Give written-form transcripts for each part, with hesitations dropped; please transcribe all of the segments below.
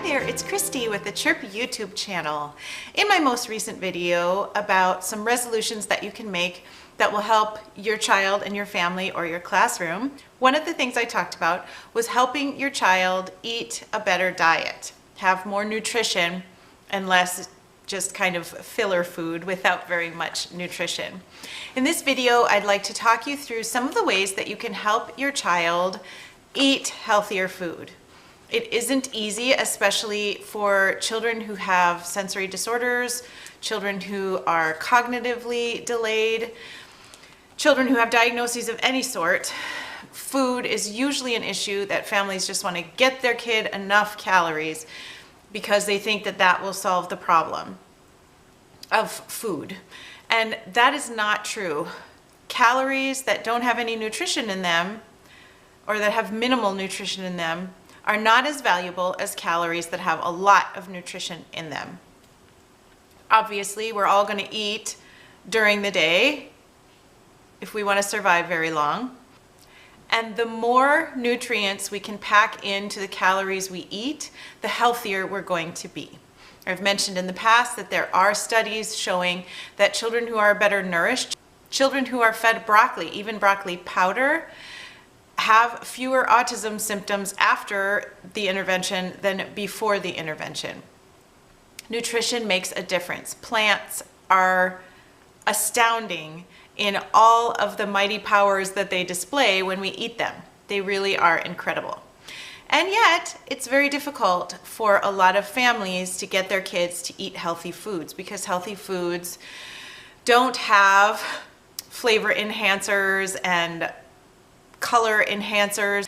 there, it's Christy with the Chirp YouTube channel. In my most recent video about some resolutions that you can make that will help your child and your family or your classroom, one of the things I talked about was helping your child eat a better diet, have more nutrition and less just kind of filler food without very much nutrition. In this video, I'd like to talk you through some of the ways that you can help your child eat healthier food. It isn't easy, especially for children who have sensory disorders, children who are cognitively delayed, children who have diagnoses of any sort. Food is usually an issue that families just want to get their kid enough calories because they think that that will solve the problem of food. And that is not true. Calories that don't have any nutrition in them or that have minimal nutrition in them are not as valuable as calories that have a lot of nutrition in them. Obviously, we're all going to eat during the day if we want to survive very long. And the more nutrients we can pack into the calories we eat, the healthier we're going to be. I've mentioned in the past that there are studies showing that children who are better nourished, children who are fed broccoli, even broccoli powder, have fewer autism symptoms after the intervention than before the intervention. Nutrition makes a difference. Plants are astounding in all of the mighty powers that they display when we eat them. They really are incredible. And yet, it's very difficult for a lot of families to get their kids to eat healthy foods because healthy foods don't have flavor enhancers and color enhancers.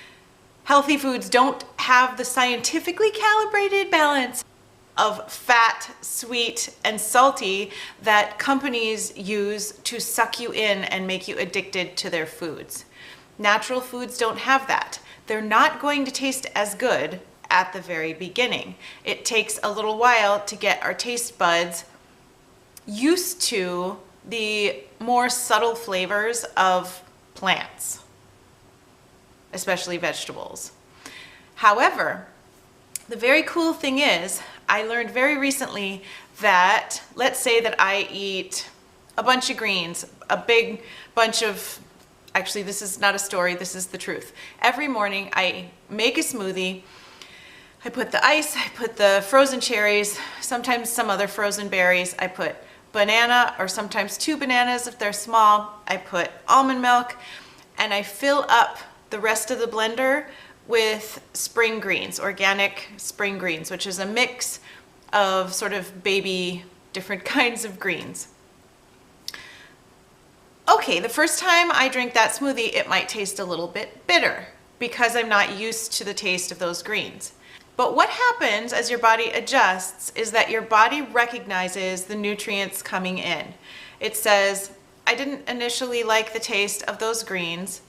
Healthy foods don't have the scientifically calibrated balance of fat, sweet, and salty that companies use to suck you in and make you addicted to their foods. Natural foods don't have that. They're not going to taste as good at the very beginning. It takes a little while to get our taste buds used to the more subtle flavors of plants, especially vegetables. However, the very cool thing is, I learned very recently that, let's say that I eat a bunch of greens, a big bunch of, actually this is not a story, this is the truth. Every morning I make a smoothie, I put the ice, I put the frozen cherries, sometimes some other frozen berries, I put banana or sometimes 2 bananas if they're small, I put almond milk, and I fill up the rest of the blender with spring greens, organic spring greens, which is a mix of sort of baby different kinds of greens. Okay, the first time I drink that smoothie, it might taste a little bit bitter because I'm not used to the taste of those greens. But what happens as your body adjusts is that your body recognizes the nutrients coming in. It says, I didn't initially like the taste of those greens,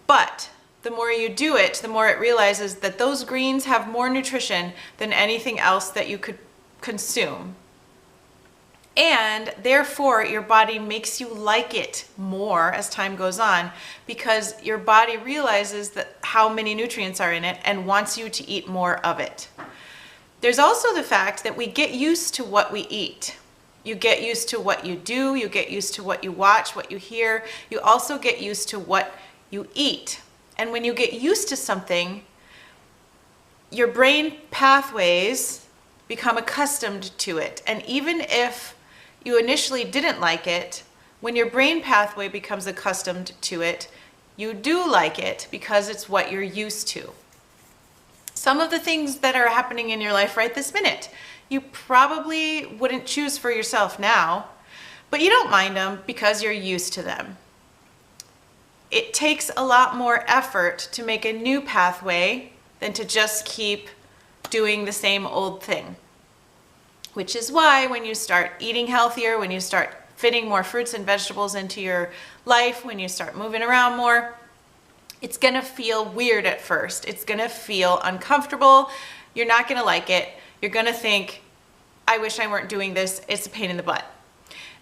but the more you do it, the more it realizes that those greens have more nutrition than anything else that you could consume. And therefore, your body makes you like it more as time goes on because your body realizes that how many nutrients are in it and wants you to eat more of it. There's also the fact that we get used to what we eat. You get used to what you do, you get used to what you watch, what you hear. You also get used to what you eat. And when you get used to something, your brain pathways become accustomed to it. And even if you initially didn't like it, when your brain pathway becomes accustomed to it, you do like it because it's what you're used to. Some of the things that are happening in your life right this minute, you probably wouldn't choose for yourself now, but you don't mind them because you're used to them. It takes a lot more effort to make a new pathway than to just keep doing the same old thing. Which is why when you start eating healthier, when you start fitting more fruits and vegetables into your life, when you start moving around more, it's gonna feel weird at first. It's gonna feel uncomfortable. You're not gonna like it. You're gonna think, I wish I weren't doing this. It's a pain in the butt.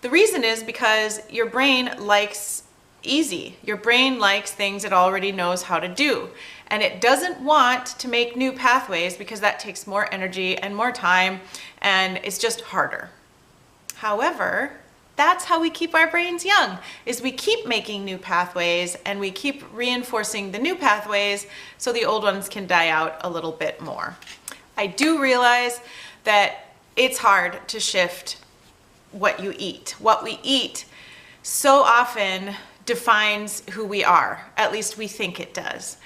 The reason is because your brain likes easy. Your brain likes things it already knows how to do, and it doesn't want to make new pathways because that takes more energy and more time, and it's just harder. However, that's how we keep our brains young, is we keep making new pathways and we keep reinforcing the new pathways so the old ones can die out a little bit more. I do realize that it's hard to shift what you eat. What we eat so often defines who we are, at least we think it does.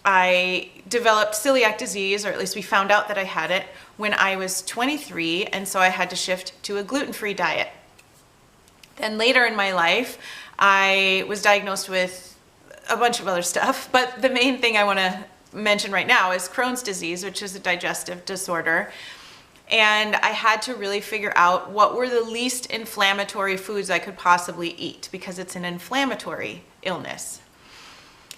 I developed celiac disease, or at least we found out that I had it, when I was 23, and so I had to shift to a gluten-free diet. Then later in my life, I was diagnosed with a bunch of other stuff, but the main thing I want to mention right now is Crohn's disease, which is a digestive disorder. And I had to really figure out what were the least inflammatory foods I could possibly eat, because it's an inflammatory illness.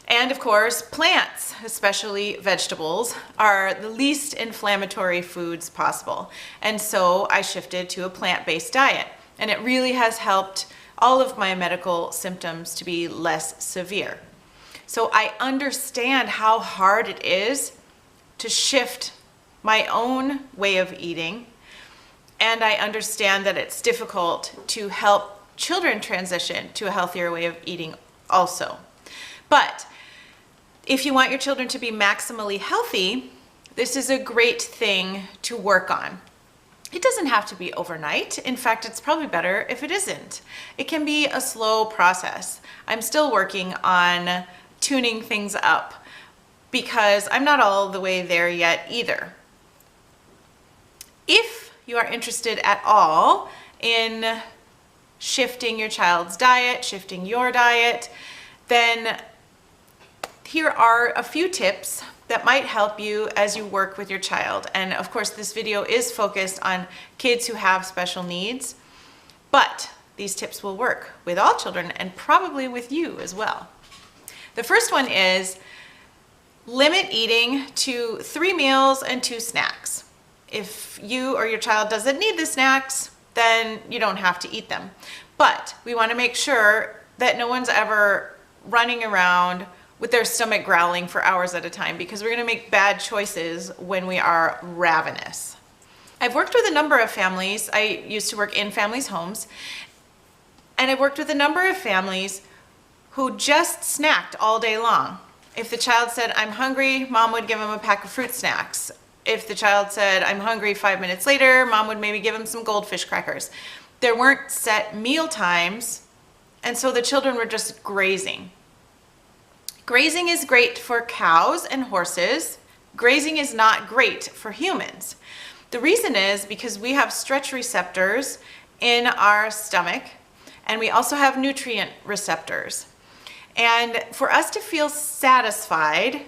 And of course, plants, especially vegetables, are the least inflammatory foods possible. And so I shifted to a plant-based diet. And it really has helped all of my medical symptoms to be less severe. So I understand how hard it is to shift my own way of eating, and I understand that it's difficult to help children transition to a healthier way of eating also. But if you want your children to be maximally healthy, this is a great thing to work on. It doesn't have to be overnight. In fact, it's probably better if it isn't. It can be a slow process. I'm still working on tuning things up because I'm not all the way there yet either. If you are interested at all in shifting your child's diet, shifting your diet, then here are a few tips that might help you as you work with your child. And of course, this video is focused on kids who have special needs, but these tips will work with all children and probably with you as well. The first one is limit eating to 3 meals and 2 snacks. If you or your child doesn't need the snacks, then you don't have to eat them. But we want to make sure that no one's ever running around with their stomach growling for hours at a time, because we're going to make bad choices when we are ravenous. I've worked with a number of families. I used to work in families' homes, and I've worked with a number of families who just snacked all day long. If the child said, "I'm hungry," mom would give them a pack of fruit snacks. If the child said, "I'm hungry," 5 minutes later, mom would maybe give them some goldfish crackers. There weren't set meal times, and so the children were just grazing. Grazing is great for cows and horses. Grazing is not great for humans. The reason is because we have stretch receptors in our stomach, and we also have nutrient receptors. And for us to feel satisfied,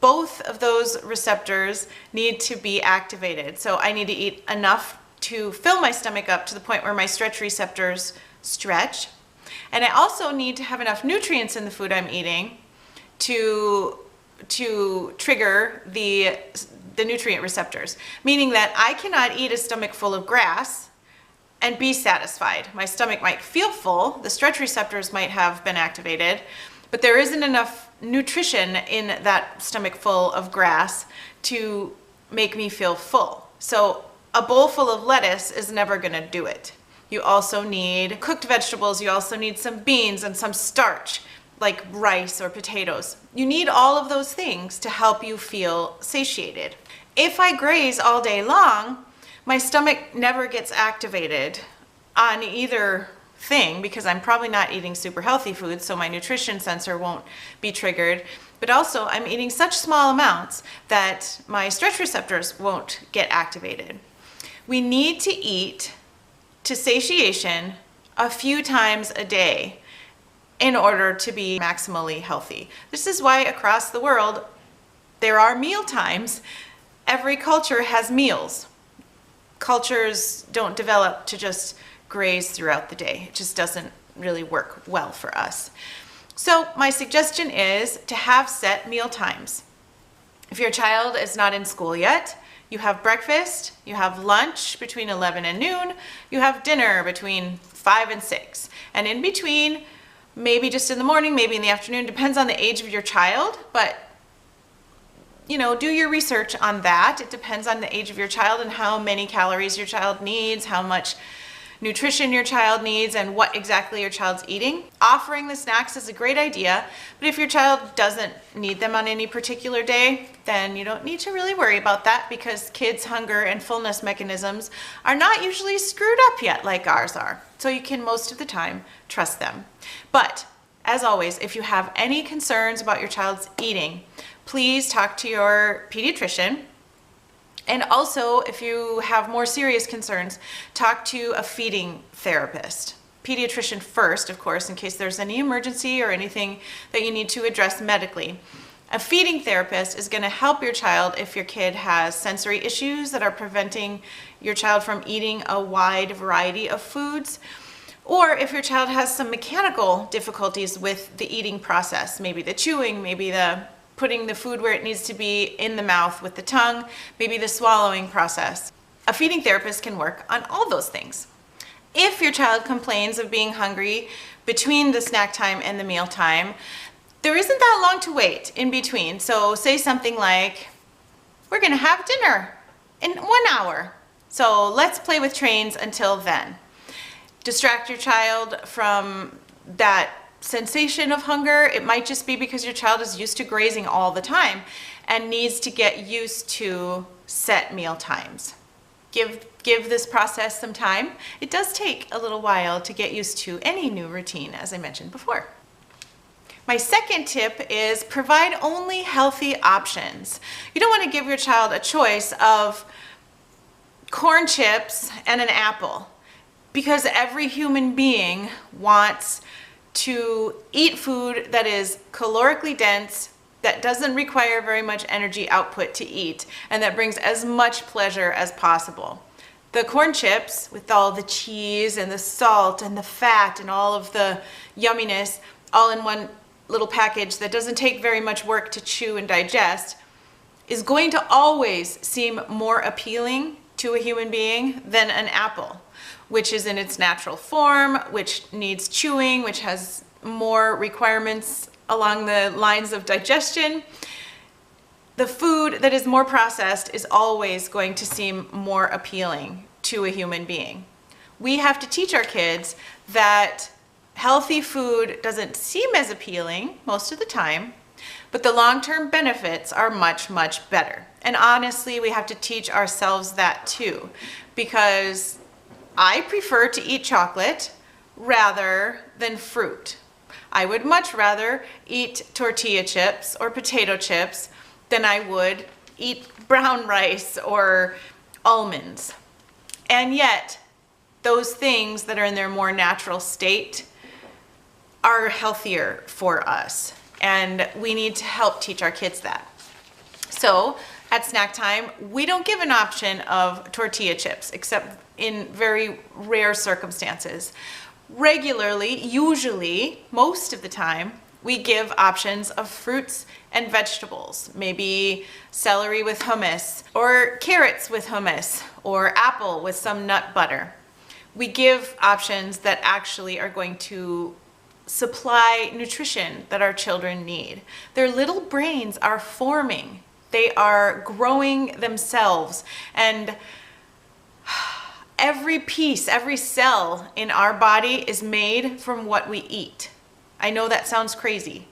both of those receptors need to be activated. So I need to eat enough to fill my stomach up to the point where my stretch receptors stretch. And I also need to have enough nutrients in the food I'm eating to trigger the nutrient receptors, meaning that I cannot eat a stomach full of grass and be satisfied. My stomach might feel full, the stretch receptors might have been activated, but there isn't enough nutrition in that stomach full of grass to make me feel full. So a bowl full of lettuce is never going to do it. You also need cooked vegetables, you also need some beans and some starch, like rice or potatoes. You need all of those things to help you feel satiated. If I graze all day long, my stomach never gets activated on either thing, because I'm probably not eating super healthy food, so my nutrition sensor won't be triggered. But also, I'm eating such small amounts that my stretch receptors won't get activated. We need to eat to satiation a few times a day in order to be maximally healthy. This is why across the world there are meal times. Every culture has meals. Cultures don't develop to just graze throughout the day. It just doesn't really work well for us. So my suggestion is to have set meal times. If your child is not in school yet, you have breakfast, you have lunch between 11 and noon, you have dinner between 5 and 6. And in between maybe just in the morning, maybe in the afternoon, depends on the age of your child, but do your research on that. It depends on the age of your child and how many calories your child needs, how much nutrition your child needs, and what exactly your child's eating. Offering the snacks is a great idea, but if your child doesn't need them on any particular day, then you don't need to really worry about that, because kids' hunger and fullness mechanisms are not usually screwed up yet like ours are. So you can most of the time trust them. But as always, if you have any concerns about your child's eating, please talk to your pediatrician. And also, if you have more serious concerns, talk to a feeding therapist. Pediatrician first, of course, in case there's any emergency or anything that you need to address medically. A feeding therapist is going to help your child if your kid has sensory issues that are preventing your child from eating a wide variety of foods, or if your child has some mechanical difficulties with the eating process, maybe the chewing, maybe the putting the food where it needs to be in the mouth with the tongue, maybe the swallowing process. A feeding therapist can work on all those things. If your child complains of being hungry between the snack time and the meal time, there isn't that long to wait in between. So say something like, we're gonna have dinner in 1 hour, so let's play with trains until then. Distract your child from that sensation of hunger. It might just be because your child is used to grazing all the time and needs to get used to set meal times. Give this process some time. It does take a little while to get used to any new routine, as I mentioned before. My second tip is provide only healthy options. You don't want to give your child a choice of corn chips and an apple, because every human being wants to eat food that is calorically dense, that doesn't require very much energy output to eat, and that brings as much pleasure as possible. The corn chips, with all the cheese and the salt and the fat and all of the yumminess, all in one little package that doesn't take very much work to chew and digest, is going to always seem more appealing to a human being than an apple, which is in its natural form, which needs chewing, which has more requirements along the lines of digestion. The food that is more processed is always going to seem more appealing to a human being. We have to teach our kids that healthy food doesn't seem as appealing most of the time, but the long-term benefits are much, much better. And honestly, we have to teach ourselves that too, because I prefer to eat chocolate rather than fruit. I would much rather eat tortilla chips or potato chips than I would eat brown rice or almonds. And yet, those things that are in their more natural state are healthier for us. And we need to help teach our kids that. So at snack time, we don't give an option of tortilla chips, except in very rare circumstances. Regularly, usually, most of the time, we give options of fruits and vegetables, maybe celery with hummus, or carrots with hummus, or apple with some nut butter. We give options that actually are going to supply nutrition that our children need. Their little brains are forming. They are growing themselves, and every piece, every cell in our body is made from what we eat. I know that sounds crazy,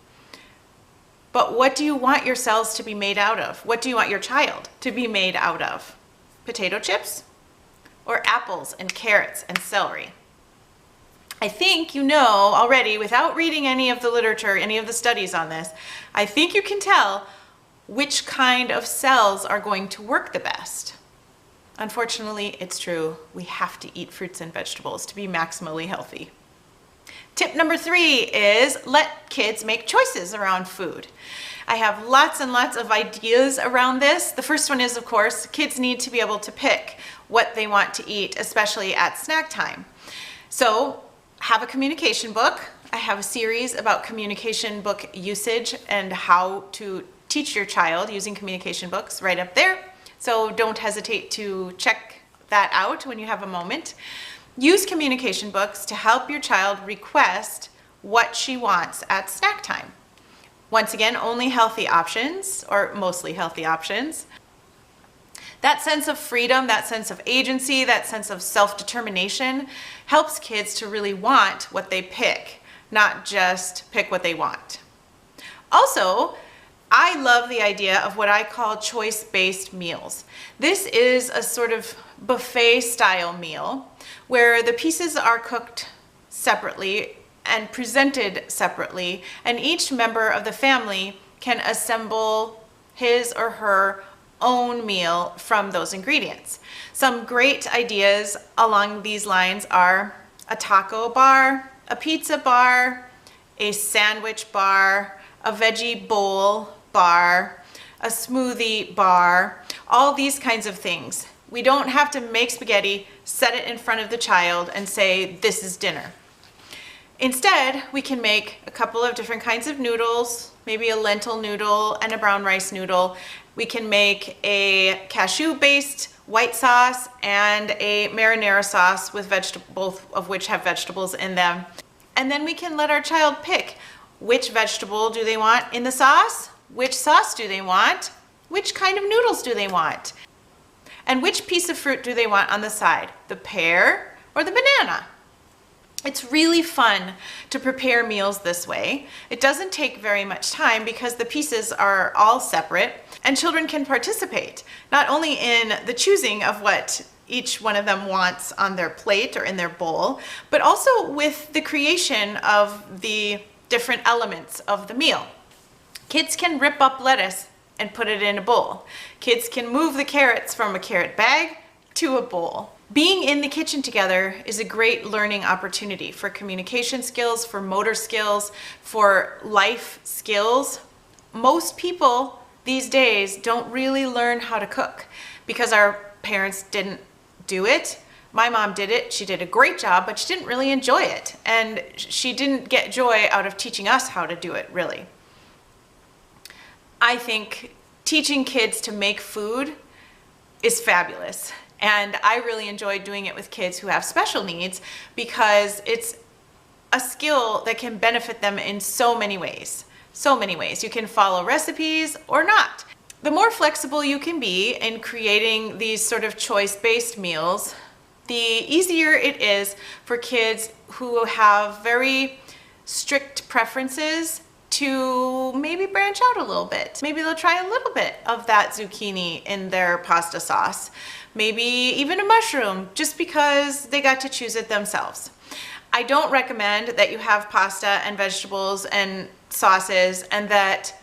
but what do you want your cells to be made out of? What do you want your child to be made out of? Potato chips or apples and carrots and celery? I think you know already, without reading any of the literature, any of the studies on this, I think you can tell which kind of cells are going to work the best. Unfortunately, it's true. We have to eat fruits and vegetables to be maximally healthy. Tip number 3 is let kids make choices around food. I have lots and lots of ideas around this. The first one is, of course, kids need to be able to pick what they want to eat, especially at snack time. So have a communication book. I have a series about communication book usage and how to teach your child using communication books right up there. So don't hesitate to check that out when you have a moment. Use communication books to help your child request what she wants at snack time. Once again, only healthy options, or mostly healthy options. That sense of freedom, that sense of agency, that sense of self-determination helps kids to really want what they pick, not just pick what they want. Also, I love the idea of what I call choice-based meals. This is a sort of buffet-style meal where the pieces are cooked separately and presented separately, and each member of the family can assemble his or her own meal from those ingredients. Some great ideas along these lines are a taco bar, a pizza bar, a sandwich bar, a veggie bowl bar, a smoothie bar, all these kinds of things. We don't have to make spaghetti, set it in front of the child and say, this is dinner. Instead, we can make a couple of different kinds of noodles, maybe a lentil noodle and a brown rice noodle. We can make a cashew-based white sauce and a marinara sauce with both of which have vegetables in them. And then we can let our child pick which vegetable do they want in the sauce, which sauce do they want, which kind of noodles do they want, and which piece of fruit do they want on the side, the pear or the banana. It's really fun to prepare meals this way. It doesn't take very much time because the pieces are all separate, and children can participate not only in the choosing of what each one of them wants on their plate or in their bowl, but also with the creation of the different elements of the meal. Kids can rip up lettuce and put it in a bowl. Kids can move the carrots from a carrot bag to a bowl. Being in the kitchen together is a great learning opportunity for communication skills, for motor skills, for life skills. Most people these days don't really learn how to cook because our parents didn't do it. My mom did it. She did a great job, but she didn't really enjoy it. And she didn't get joy out of teaching us how to do it, really. I think teaching kids to make food is fabulous. And I really enjoy doing it with kids who have special needs because it's a skill that can benefit them in so many ways. So many ways. You can follow recipes or not. The more flexible you can be in creating these sort of choice-based meals, the easier it is for kids who have very strict preferences to maybe branch out a little bit. Maybe they'll try a little bit of that zucchini in their pasta sauce. Maybe even a mushroom, just because they got to choose it themselves. I don't recommend that you have pasta and vegetables and sauces and that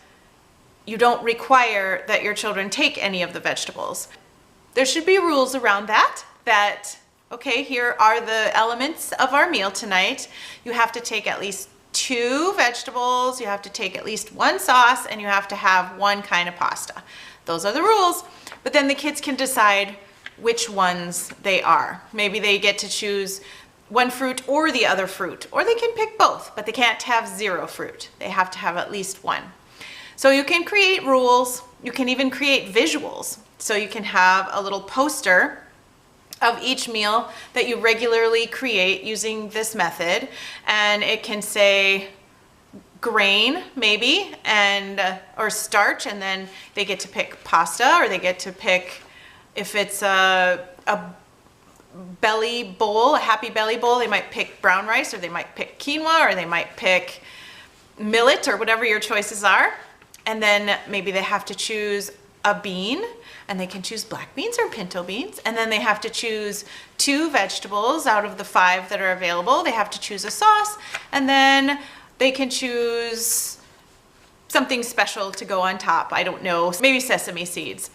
you don't require that your children take any of the vegetables. There should be rules around that, okay, here are the elements of our meal tonight. You have to take at least 2 vegetables, you have to take at least 1 sauce, and you have to have 1 kind of pasta. Those are the rules, but then the kids can decide which ones they are. Maybe they get to choose one fruit or the other fruit, or they can pick both, but they can't have 0 fruit. They have to have at least 1. So you can create rules, you can even create visuals. So you can have a little poster of each meal that you regularly create using this method, and it can say grain maybe or starch, and then they get to pick pasta, or they get to pick, if it's a belly bowl, a happy belly bowl, they might pick brown rice, or they might pick quinoa, or they might pick millet, or whatever your choices are. And then maybe they have to choose a bean, and they can choose black beans or pinto beans, and then they have to choose 2 vegetables out of the 5 that are available. They have to choose a sauce, and then they can choose something special to go on top. I don't know, maybe sesame seeds.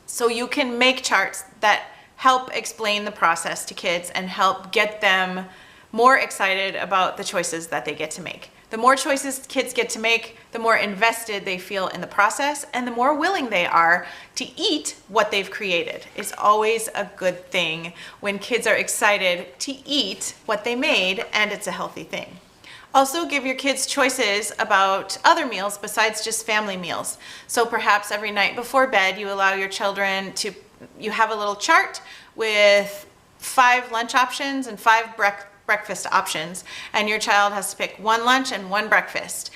So you can make charts that help explain the process to kids and help get them more excited about the choices that they get to make. The more choices kids get to make, the more invested they feel in the process, and the more willing they are to eat what they've created. It's always a good thing when kids are excited to eat what they made, and it's a healthy thing. Also, give your kids choices about other meals besides just family meals. So perhaps every night before bed, you allow your children to, you have a little chart with 5 lunch options and 5 breakfast options, and your child has to pick one lunch and one breakfast.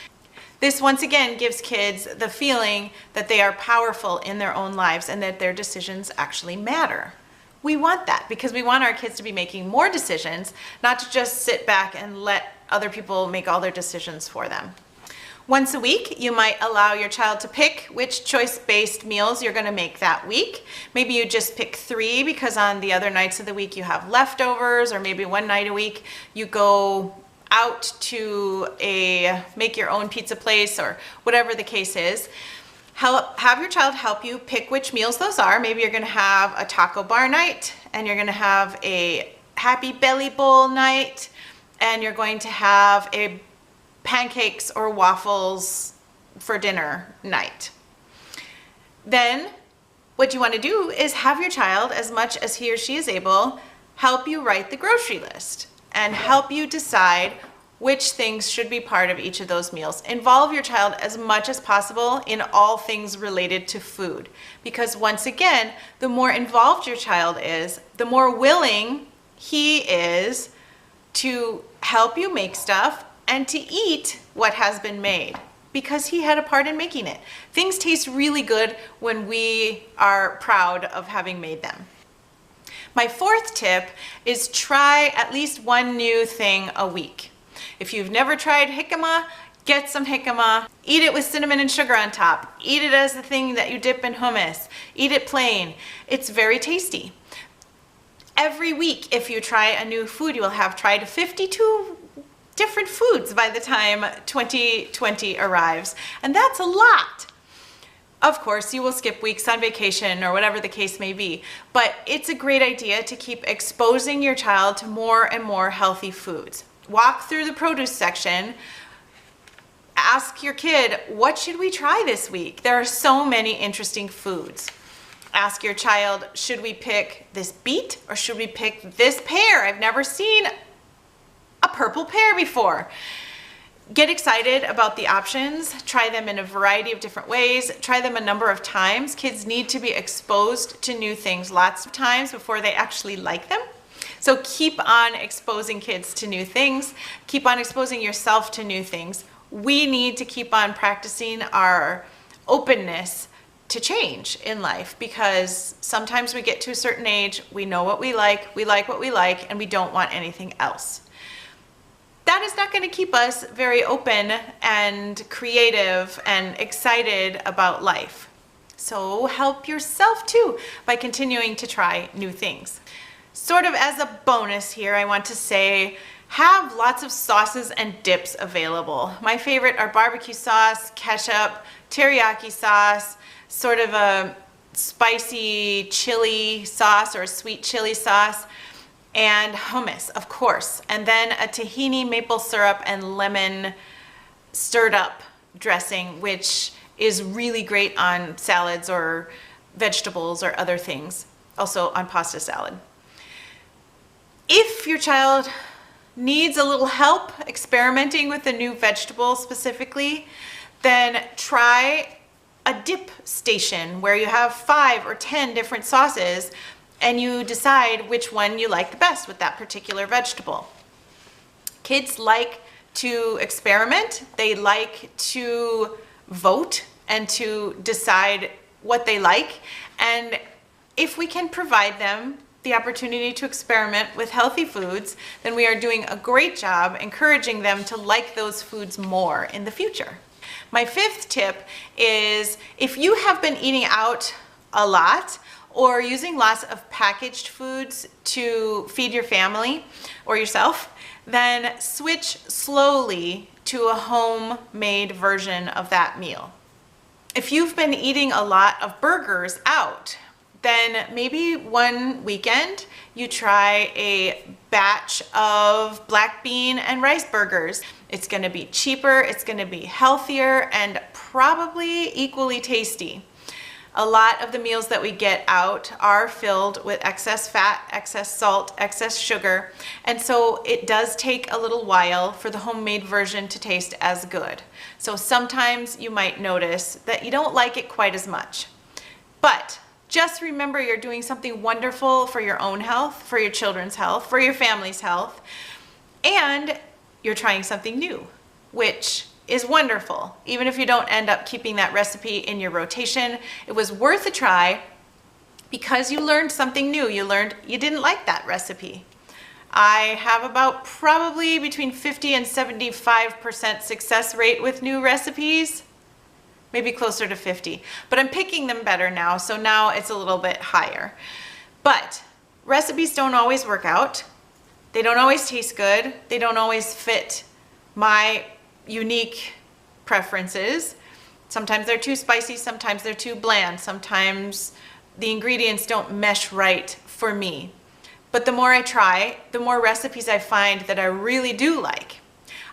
This once again gives kids the feeling that they are powerful in their own lives and that their decisions actually matter. We want that because we want our kids to be making more decisions, not to just sit back and let other people make all their decisions for them. Once a week, you might allow your child to pick which choice-based meals you're going to make that week. Maybe you just pick 3 because on the other nights of the week you have leftovers, or maybe one night a week you go out to a make your own pizza place or whatever the case is. Have your child help you pick which meals those are. Maybe you're going to have a taco bar night, and you're going to have a happy belly bowl night, and you're going to have a pancakes or waffles for dinner night. Then what you want to do is have your child, as much as he or she is able, help you write the grocery list and help you decide which things should be part of each of those meals. Involve your child as much as possible in all things related to food, because once again, the more involved your child is, the more willing he is to help you make stuff and to eat what has been made, because he had a part in making it. Things taste really good when we are proud of having made them. My 4th tip is try at least one new thing a week. If you've never tried jicama, get some jicama. Eat it with cinnamon and sugar on top. Eat it as the thing that you dip in hummus. Eat it plain. It's very tasty. Every week, if you try a new food, you will have tried 52 different foods by the time 2020 arrives, and that's a lot. Of course, you will skip weeks on vacation or whatever the case may be, but it's a great idea to keep exposing your child to more and more healthy foods. Walk through the produce section. Ask your kid, what should we try this week? There are so many interesting foods. Ask your child, should we pick this beet or should we pick this pear? I've never seen a purple pear before. Get excited about the options. Try them in a variety of different ways. Try them a number of times. Kids need to be exposed to new things lots of times before they actually like them. So keep on exposing kids to new things. Keep on exposing yourself to new things. We need to keep on practicing our openness to change in life, because sometimes we get to a certain age, we know what we like what we like, and we don't want anything else. That is not going to keep us very open and creative and excited about life. So help yourself too by continuing to try new things. Sort of as a bonus here, I want to say, have lots of sauces and dips available. My favorite are barbecue sauce, ketchup, teriyaki sauce, sort of a spicy chili sauce or a sweet chili sauce, and hummus, of course, and then a tahini maple syrup and lemon stirred up dressing, which is really great on salads or vegetables or other things, also on pasta salad. If your child needs a little help experimenting with a new vegetable specifically, then try a dip station where you have 5 or 10 different sauces and you decide which one you like the best with that particular vegetable. Kids like to experiment. They like to vote and to decide what they like. And if we can provide them the opportunity to experiment with healthy foods, then we are doing a great job encouraging them to like those foods more in the future. My 5th tip is, if you have been eating out a lot or using lots of packaged foods to feed your family or yourself, then switch slowly to a homemade version of that meal. If you've been eating a lot of burgers out, then maybe one weekend you try a batch of black bean and rice burgers. It's gonna be cheaper, it's gonna be healthier, and probably equally tasty. A lot of the meals that we get out are filled with excess fat, excess salt, excess sugar, and so it does take a little while for the homemade version to taste as good. So sometimes you might notice that you don't like it quite as much. But just remember, you're doing something wonderful for your own health, for your children's health, for your family's health. And you're trying something new, which is wonderful. Even if you don't end up keeping that recipe in your rotation, it was worth a try because you learned something new. You learned you didn't like that recipe. I have about probably between 50 and 75% success rate with new recipes, maybe closer to 50, but I'm picking them better now, so now it's a little bit higher. But recipes don't always work out. They don't always taste good. They don't always fit my unique preferences. Sometimes they're too spicy, sometimes they're too bland, sometimes the ingredients don't mesh right for me. But the more I try, the more recipes I find that I really do like.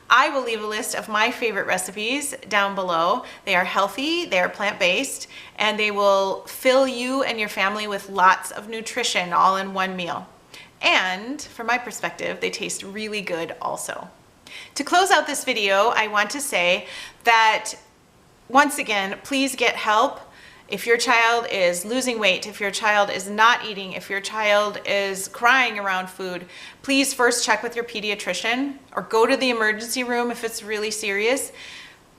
I will leave a list of my favorite recipes down below. They are healthy, they are plant-based, and they will fill you and your family with lots of nutrition all in one meal. And from my perspective, they taste really good also. To close out this video, I want to say that once again, please get help. If your child is losing weight, if your child is not eating, if your child is crying around food, please first check with your pediatrician or go to the emergency room if it's really serious,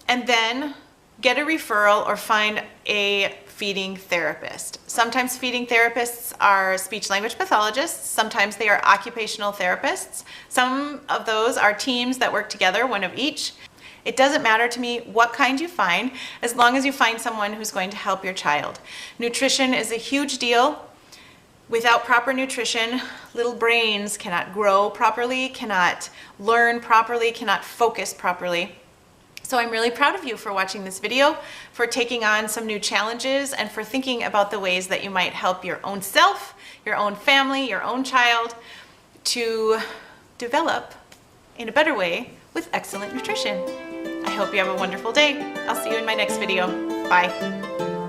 and then get a referral or find a feeding therapist. Sometimes feeding therapists are speech language pathologists, sometimes they are occupational therapists. Some of those are teams that work together, one of each. It doesn't matter to me what kind you find, as long as you find someone who's going to help your child. Nutrition is a huge deal. Without proper nutrition, little brains cannot grow properly, cannot learn properly, cannot focus properly. So I'm really proud of you for watching this video, for taking on some new challenges, and for thinking about the ways that you might help your own self, your own family, your own child to develop in a better way with excellent nutrition. I hope you have a wonderful day. I'll see you in my next video. Bye.